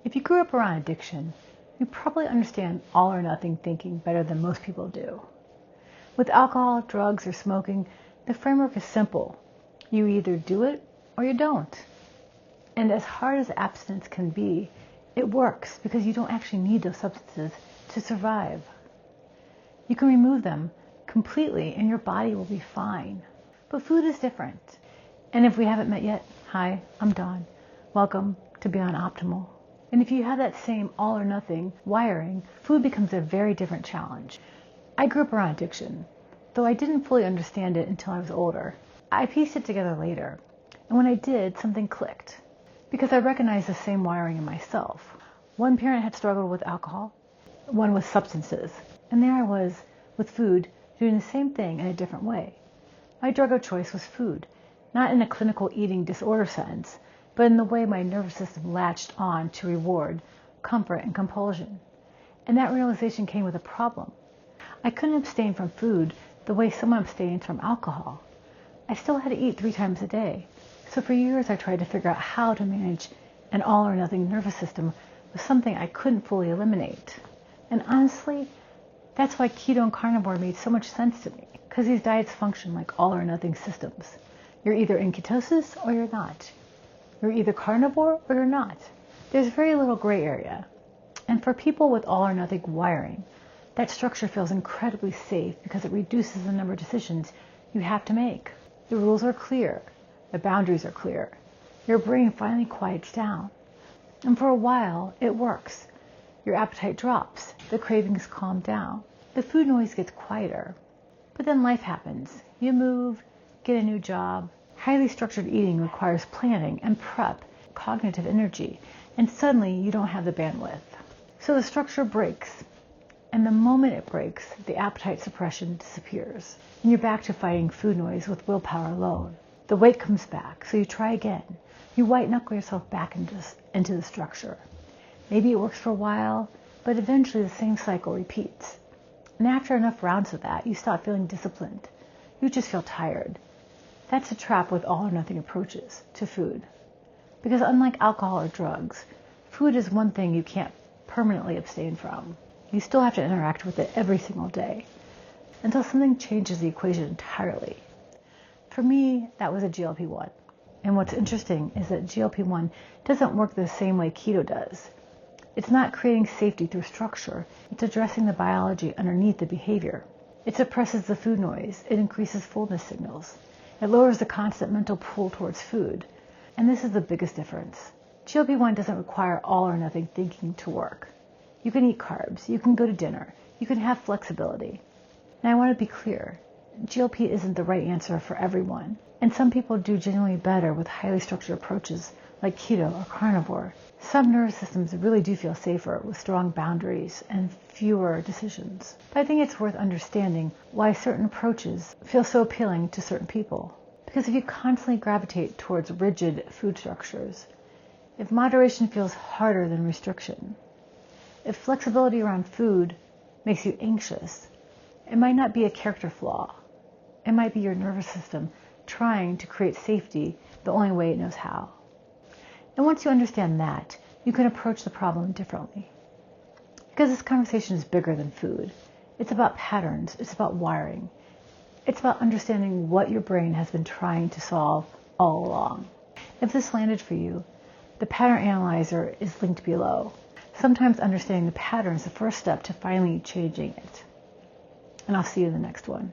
If you grew up around addiction, you probably understand all or nothing thinking better than most people do. With alcohol, drugs, or smoking, the framework is simple. You either do it or you don't. And as hard as abstinence can be, it works because you don't actually need those substances to survive. You can remove them completely and your body will be fine. But food is different. And if we haven't met yet, hi, I'm Dawn. Welcome to Beyond Optimal. And if you have that same all or nothing wiring, food becomes a very different challenge. I grew up around addiction, though I didn't fully understand it until I was older. I pieced it together later, and when I did, something clicked, because I recognized the same wiring in myself. One parent had struggled with alcohol, one with substances, and there I was with food doing the same thing in a different way. My drug of choice was food, not in a clinical eating disorder sense, but in the way my nervous system latched on to reward, comfort, and compulsion. And that realization came with a problem. I couldn't abstain from food the way someone abstains from alcohol. I still had to eat 3 times a day. So for years I tried to figure out how to manage an all or nothing nervous system with something I couldn't fully eliminate. And honestly, that's why keto and carnivore made so much sense to me, because these diets function like all or nothing systems. You're either in ketosis or you're not. You're either carnivore or you're not. There's very little gray area. And for people with all or nothing wiring, that structure feels incredibly safe because it reduces the number of decisions you have to make. The rules are clear. The boundaries are clear. Your brain finally quiets down. And for a while, it works. Your appetite drops. The cravings calm down. The food noise gets quieter. But then life happens. You move, get a new job. Highly structured eating requires planning and prep, cognitive energy, and suddenly you don't have the bandwidth. So the structure breaks. And the moment it breaks, the appetite suppression disappears. And you're back to fighting food noise with willpower alone. The weight comes back, so you try again. You white knuckle yourself back into the structure. Maybe it works for a while, but eventually the same cycle repeats. And after enough rounds of that, you stop feeling disciplined. You just feel tired. That's a trap with all or nothing approaches to food. Because unlike alcohol or drugs, food is one thing you can't permanently abstain from. You still have to interact with it every single day until something changes the equation entirely. For me, that was a GLP-1. And what's interesting is that GLP-1 doesn't work the same way keto does. It's not creating safety through structure. It's addressing the biology underneath the behavior. It suppresses the food noise. It increases fullness signals. It lowers the constant mental pull towards food. And this is the biggest difference. GLP-1 doesn't require all or nothing thinking to work. You can eat carbs. You can go to dinner. You can have flexibility. And I want to be clear. GLP isn't the right answer for everyone. And some people do genuinely better with highly structured approaches like keto or carnivore. Some nervous systems really do feel safer with strong boundaries and fewer decisions. But I think it's worth understanding why certain approaches feel so appealing to certain people. Because if you constantly gravitate towards rigid food structures, if moderation feels harder than restriction, if flexibility around food makes you anxious, it might not be a character flaw. It might be your nervous system trying to create safety the only way it knows how. And once you understand that, you can approach the problem differently. Because this conversation is bigger than food. It's about patterns. It's about wiring. It's about understanding what your brain has been trying to solve all along. If this landed for you, the pattern analyzer is linked below. Sometimes understanding the pattern is the first step to finally changing it. And I'll see you in the next one.